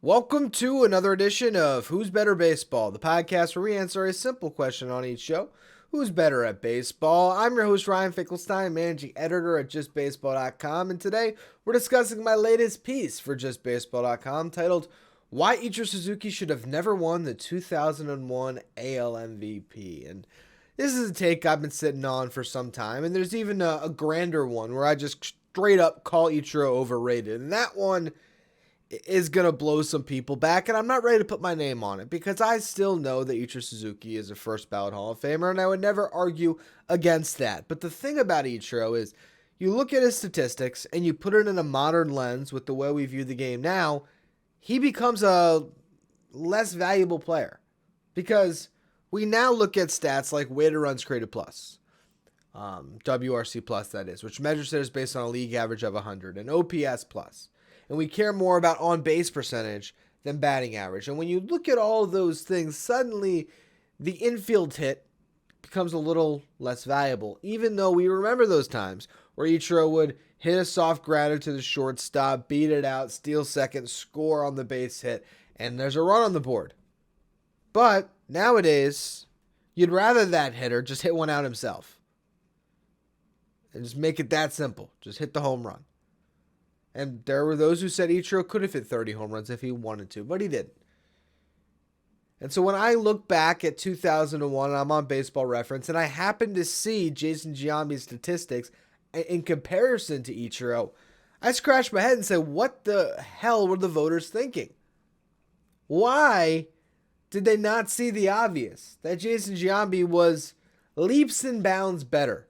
Welcome to another edition of Who's Better Baseball, the podcast where we answer a simple question on each show. Who's better at baseball? I'm your host, Ryan Finkelstein, managing editor at JustBaseball.com, and today we're discussing my latest piece for JustBaseball.com titled, Why Ichiro Suzuki Should Have Never Won the 2001 AL MVP. And this is a take I've been sitting on for some time, and there's even a grander one where I just straight up call Ichiro overrated, and that one is going to blow some people back, and I'm not ready to put my name on it because I still know that Ichiro Suzuki is a first ballot Hall of Famer, and I would never argue against that. But the thing about Ichiro is you look at his statistics and you put it in a modern lens with the way we view the game now, he becomes a less valuable player because we now look at stats like weighted runs created plus, WRC plus that is, which measures hitters based on a league average of 100, and OPS plus. And we care more about on-base percentage than batting average. And when you look at all of those things, suddenly the infield hit becomes a little less valuable, even though we remember those times where Ichiro would hit a soft grounder to the shortstop, beat it out, steal second, score on the base hit, and there's a run on the board. But nowadays, you'd rather that hitter just hit one out himself. And just make it that simple. Just hit the home run. And there were those who said Ichiro could have hit 30 home runs if he wanted to, but he didn't. And so when I look back at 2001, and I'm on Baseball Reference, and I happen to see Jason Giambi's statistics in comparison to Ichiro, I scratched my head and said, what the hell were the voters thinking? Why did they not see the obvious? That Jason Giambi was leaps and bounds better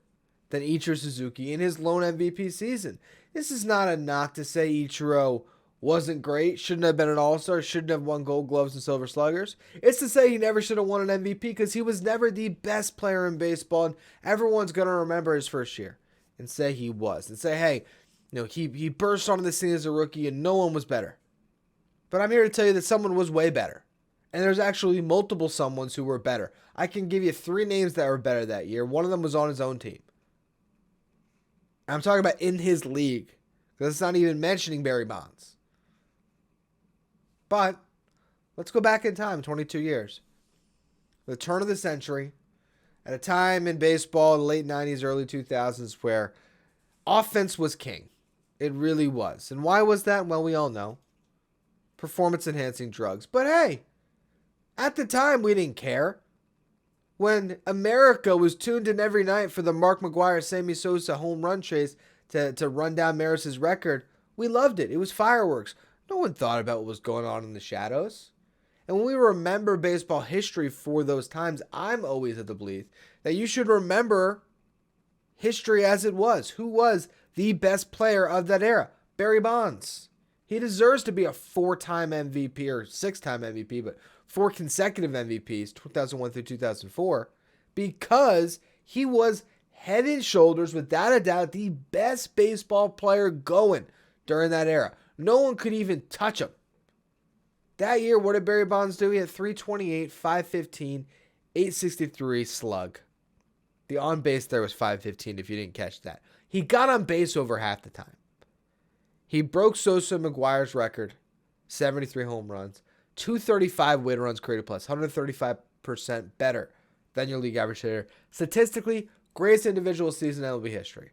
than Ichiro Suzuki in his lone MVP season. This is not a knock to say Ichiro wasn't great, shouldn't have been an all-star, shouldn't have won Gold Gloves and Silver Sluggers. It's to say he never should have won an MVP because he was never the best player in baseball, and everyone's going to remember his first year and say he was. And say, hey, he burst onto the scene as a rookie and no one was better. But I'm here to tell you that someone was way better. And there's actually multiple someones who were better. I can give you 3 names that were better that year. One of them was on his own team. I'm talking about in his league, because it's not even mentioning Barry Bonds. But let's go back in time, 22 years. The turn of the century, at a time in baseball in the late 90s, early 2000s, where offense was king. It really was. And why was that? Well, we all know. Performance-enhancing drugs. But hey, at the time, we didn't care. When America was tuned in every night for the Mark McGwire, Sammy Sosa home run chase to run down Maris's record, we loved it. It was fireworks. No one thought about what was going on in the shadows. And when we remember baseball history for those times, I'm always of the belief that you should remember history as it was. Who was the best player of that era? Barry Bonds. He deserves to be a 4-time MVP or 6-time MVP, but 4 consecutive MVPs, 2001 through 2004, because he was head and shoulders, without a doubt, the best baseball player going during that era. No one could even touch him. That year, what did Barry Bonds do? He had 328, 515, 863 slug. The on base there was 515 if you didn't catch that. He got on base over half the time. He broke Sosa and McGwire's record, 73 home runs, 235 weighted runs created plus, 135% better than your league average hitter. Statistically, greatest individual season in MLB history.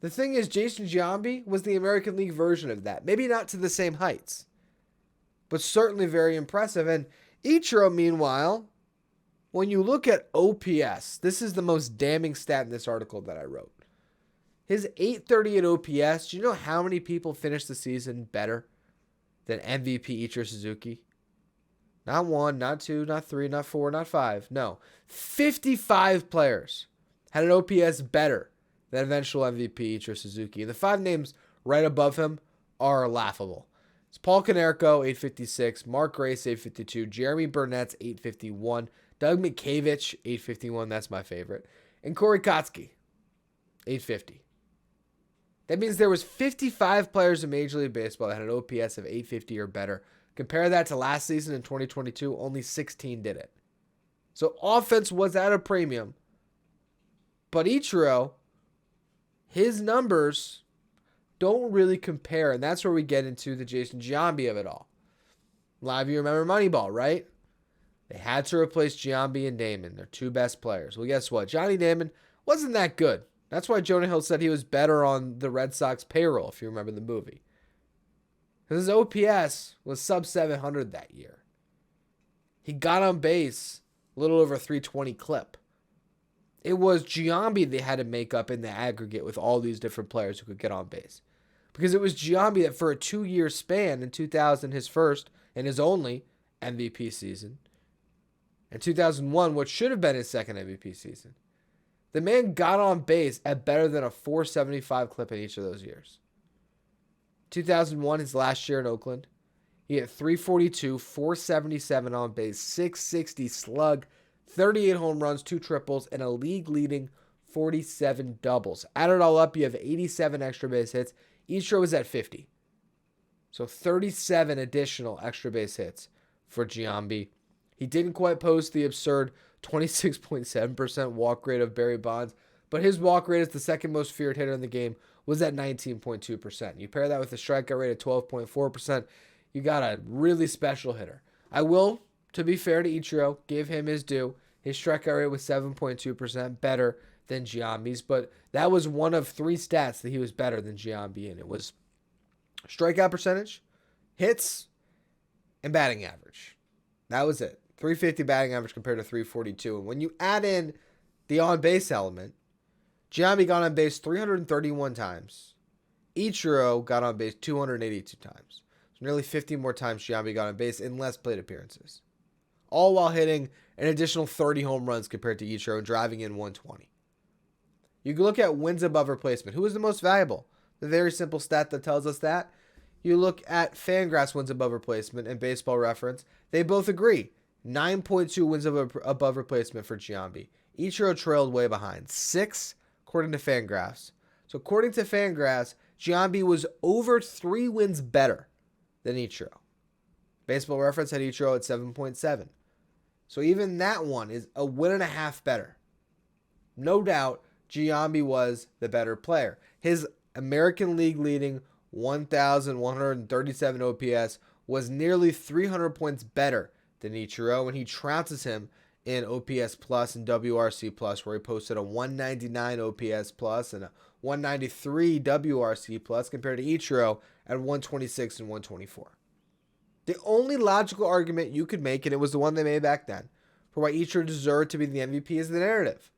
The thing is, Jason Giambi was the American League version of that. Maybe not to the same heights, but certainly very impressive. And Ichiro, meanwhile, when you look at OPS, this is the most damning stat in this article that I wrote. His 838 OPS, do you know how many people finished the season better than MVP Ichiro Suzuki? Not 1, not 2, not 3, not 4, not 5. No, 55 players had an OPS better than eventual MVP Ichiro Suzuki. And the 5 names right above him are laughable. It's Paul Konerko, 856, Mark Grace, 852, Jeremy Burnett's 851, Doug Mickavich, 851, that's my favorite, and Corey Kotsky, 850. That means there was 55 players in Major League Baseball that had an OPS of 850 or better. Compare that to last season in 2022, only 16 did it. So offense was at a premium. But Ichiro, his numbers don't really compare, and that's where we get into the Jason Giambi of it all. A lot of you remember Moneyball, right? They had to replace Giambi and Damon, their two best players. Well, guess what? Johnny Damon wasn't that good. That's why Jonah Hill said he was better on the Red Sox payroll, if you remember the movie. Because his OPS was sub 700 that year. He got on base a little over 320 clip. It was Giambi they had to make up in the aggregate with all these different players who could get on base. Because it was Giambi that for a 2-year span in 2000, his first and his only MVP season, and 2001, what should have been his second MVP season, the man got on base at better than a 475 clip in each of those years. 2001, his last year in Oakland, he hit 342, 477 on base, 660 slug, 38 home runs, 2 triples, and a league-leading 47 doubles. Add it all up, you have 87 extra base hits. Ichiro was at 50. So 37 additional extra base hits for Giambi. He didn't quite post the absurd 26.7% walk rate of Barry Bonds, but his walk rate as the second most feared hitter in the game was at 19.2%. You pair that with a strikeout rate of 12.4%, you got a really special hitter. I will, to be fair to Ichiro, give him his due. His strikeout rate was 7.2%, better than Giambi's, but that was one of 3 stats that he was better than Giambi in. It was strikeout percentage, hits, and batting average. That was it. 350 batting average compared to 342. And when you add in the on-base element, Giambi got on base 331 times. Ichiro got on base 282 times. So nearly 50 more times Giambi got on base in less plate appearances. All while hitting an additional 30 home runs compared to Ichiro and driving in 120. You can look at wins above replacement. Who is the most valuable? The very simple stat that tells us that. You look at Fangraphs wins above replacement and Baseball Reference. They both agree. 9.2 wins above replacement for Giambi. Ichiro trailed way behind. 6, according to Fangraphs. So according to Fangraphs, Giambi was over 3 wins better than Ichiro. Baseball Reference had Ichiro at 7.7. So even that one is a 1.5 better. No doubt, Giambi was the better player. His American League leading 1,137 OPS was nearly 300 points better than Ichiro, and he trounces him in OPS plus and WRC plus, where he posted a 199 OPS plus and a 193 WRC plus compared to Ichiro at 126 and 124. The only logical argument you could make, and it was the one they made back then, for why Ichiro deserved to be the MVP is the narrative.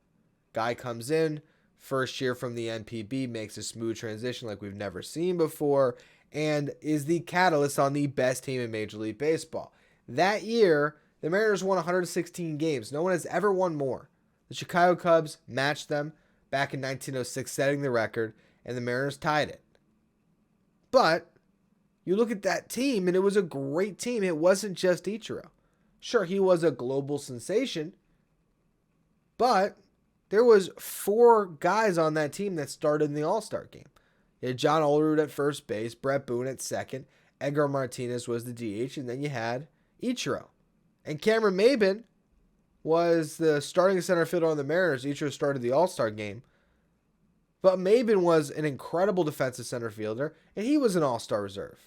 Guy comes in, first year from the NPB, makes a smooth transition like we've never seen before, and is the catalyst on the best team in Major League Baseball. That year, the Mariners won 116 games. No one has ever won more. The Chicago Cubs matched them back in 1906, setting the record, and the Mariners tied it. But you look at that team, and it was a great team. It wasn't just Ichiro. Sure, he was a global sensation, but there was 4 guys on that team that started in the All-Star game. You had John Olerud at first base, Brett Boone at second, Edgar Martinez was the DH, and then you had Ichiro. And Cameron Maybin was the starting center fielder on the Mariners. Ichiro started the All-Star game. But Maybin was an incredible defensive center fielder, and he was an All-Star reserve.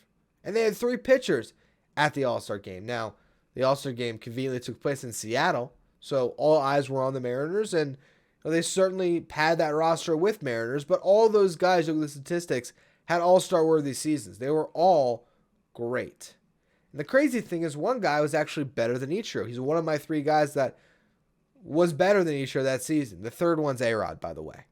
And they had 3 pitchers at the All-Star game. Now, the All-Star game conveniently took place in Seattle, so all eyes were on the Mariners, and they certainly pad that roster with Mariners, but all those guys, look at the statistics, had All-Star worthy seasons. They were all great. And the crazy thing is one guy was actually better than Ichiro. He's one of my 3 guys that was better than Ichiro that season. The third one's A-Rod, by the way.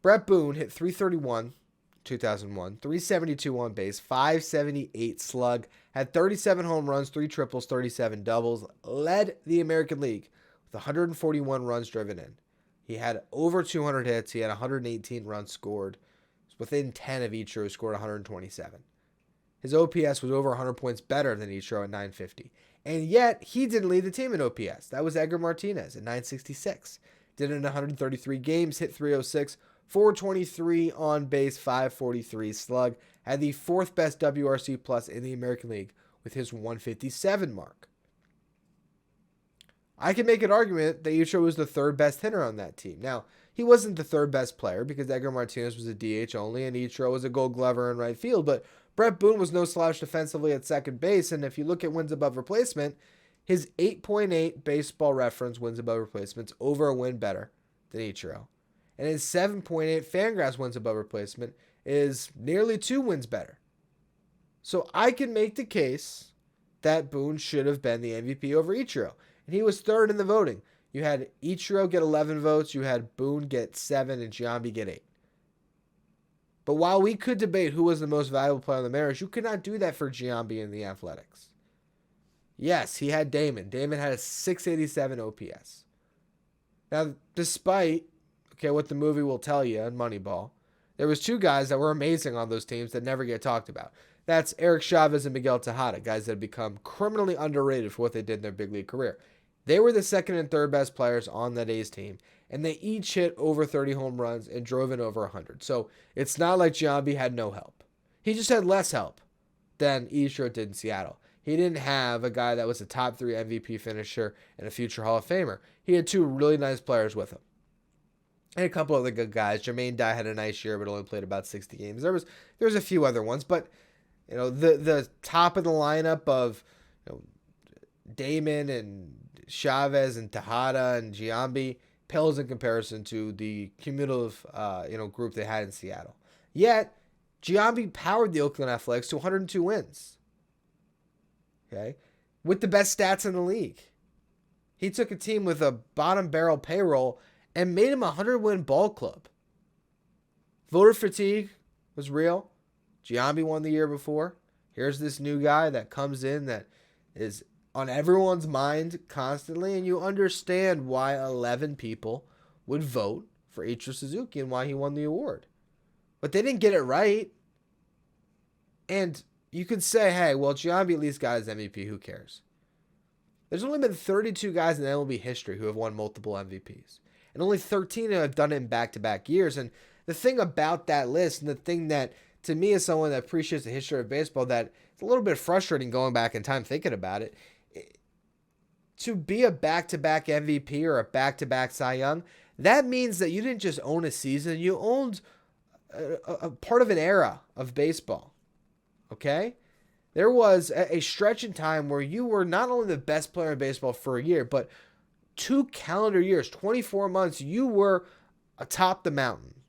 Brett Boone hit 331, 2001, 372 on base, 578 slug, had 37 home runs, 3 triples, 37 doubles, led the American League with 141 runs driven in. He had over 200 hits. He had 118 runs scored. Within 10 of Ichiro, who scored 127. His OPS was over 100 points better than Ichiro at 950. And yet, he didn't lead the team in OPS. That was Edgar Martinez at 966. Did it in 133 games, hit 306, 423 on base, 543 slug. Had the 4th best WRC plus in the American League with his 157 mark. I can make an argument that Ichiro was the 3rd best hitter on that team. Now, he wasn't the 3rd best player because Edgar Martinez was a DH only and Ichiro was a Gold Glover in right field, but Brett Boone was no slouch defensively at second base, and if you look at wins above replacement, his 8.8 baseball reference wins above replacement's over a win better than Ichiro. And his 7.8 Fangraphs wins above replacement is nearly 2 wins better. So I can make the case that Boone should have been the MVP over Ichiro. And he was third in the voting. You had Ichiro get 11 votes, you had Boone get 7, and Giambi get 8. But while we could debate who was the most valuable player on the Mariners, you could not do that for Giambi in the Athletics. Yes, he had Damon. Damon had a 687 OPS. Now, despite what the movie will tell you in Moneyball, there was 2 guys that were amazing on those teams that never get talked about. That's Eric Chavez and Miguel Tejada, guys that have become criminally underrated for what they did in their big league career. They were the second and third best players on that A's team, and they each hit over 30 home runs and drove in over 100. So it's not like Giambi had no help. He just had less help than Ichiro did in Seattle. He didn't have a guy that was a top 3 MVP finisher and a future Hall of Famer. He had 2 really nice players with him. And a couple other good guys. Jermaine Dye had a nice year, but only played about 60 games. There was a few other ones, but the top of the lineup of Damon and Chavez and Tejada and Giambi pales in comparison to the cumulative group they had in Seattle. Yet Giambi powered the Oakland Athletics to 102 wins. Okay, with the best stats in the league. He took a team with a bottom barrel payroll and made him a 100-win ball club. Voter fatigue was real. Giambi won the year before. Here's this new guy that comes in that is on everyone's mind constantly, and you understand why 11 people would vote for Ichiro Suzuki and why he won the award. But they didn't get it right. And you could say, hey, well, Giambi at least got his MVP. Who cares? There's only been 32 guys in MLB history who have won multiple MVPs. And only 13 have done it in back-to-back years. And the thing about that list, and the thing that, to me, as someone that appreciates the history of baseball, that it's a little bit frustrating going back in time thinking about it, to be a back-to-back MVP or a back-to-back Cy Young, that means that you didn't just own a season. You owned a part of an era of baseball. Okay? There was a stretch in time where you were not only the best player in baseball for a year, but 2 calendar years, 24 months, you were atop the mountain.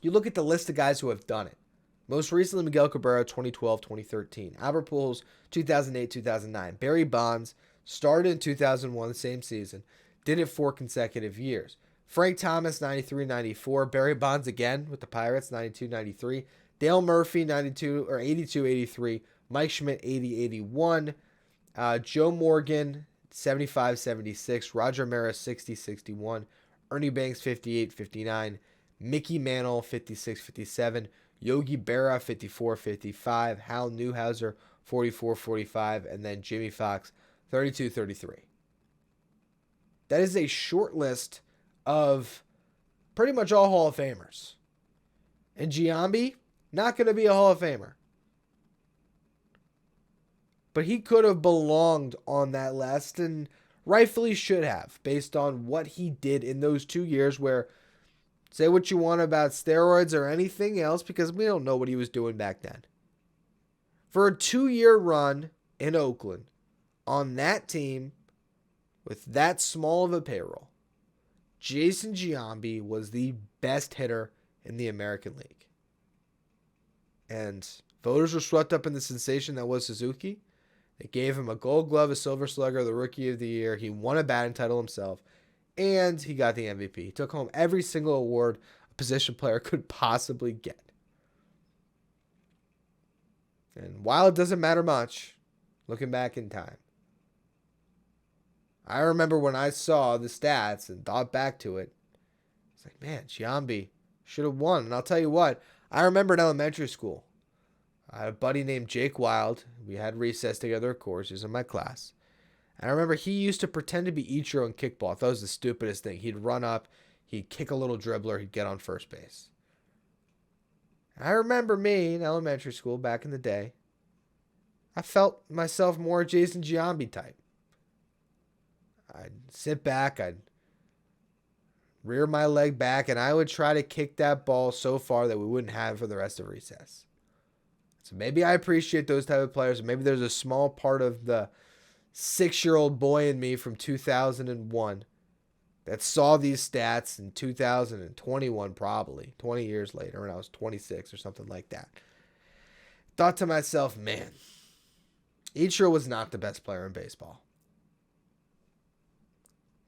You look at the list of guys who have done it. Most recently, Miguel Cabrera, 2012-2013. Albert Pujols, 2008-2009. Barry Bonds started in 2001, the same season. Did it 4 consecutive years. Frank Thomas, 93-94. Barry Bonds again with the Pirates, 92-93. Dale Murphy, 82-83. Mike Schmidt, 80-81. Joe Morgan, 75-76. Roger Maris, 60-61. Ernie Banks, 58-59. Mickey Mantle, 56-57. Yogi Berra, 54-55. Hal Newhouser, 44-45. And then Jimmy Fox, 32-33. That is a short list of pretty much all Hall of Famers. And Giambi, not going to be a Hall of Famer. But he could have belonged on that list and rightfully should have, based on what he did in those 2 years where, say what you want about steroids or anything else, because we don't know what he was doing back then. For a 2-year run in Oakland, on that team, with that small of a payroll, Jason Giambi was the best hitter in the American League. And voters were swept up in the sensation that was Suzuki. They gave him a Gold Glove, a Silver Slugger, the Rookie of the Year. He won a batting title himself, and he got the MVP. He took home every single award a position player could possibly get. And while it doesn't matter much, looking back in time, I remember when I saw the stats and thought back to it, it's like, man, Giambi should have won. And I'll tell you what, I remember in elementary school, I had a buddy named Jake Wild. We had recess together, of course. He was in my class. And I remember he used to pretend to be Ichiro in kickball. I thought it was the stupidest thing. He'd run up, he'd kick a little dribbler, he'd get on first base. I remember me in elementary school back in the day, I felt myself more a Jason Giambi type. I'd sit back, I'd rear my leg back, and I would try to kick that ball so far that we wouldn't have it for the rest of recess. So maybe I appreciate those type of players. Maybe there's a small part of the 6-year-old boy in me from 2001 that saw these stats in 2021, probably 20 years later when I was 26 or something like that. Thought to myself, man, Ichiro was not the best player in baseball.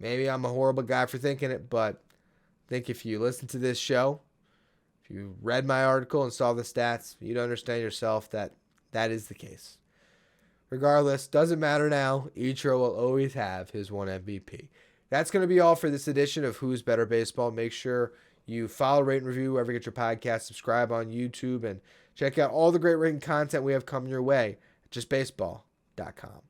Maybe I'm a horrible guy for thinking it, but I think if you listen to this show, if you read my article and saw the stats, you'd understand yourself that that is the case. Regardless, doesn't matter now. Ichiro will always have his one MVP. That's going to be all for this edition of Who's Better Baseball. Make sure you follow, rate, and review wherever you get your podcast. Subscribe on YouTube and check out all the great written content we have coming your way at justbaseball.com.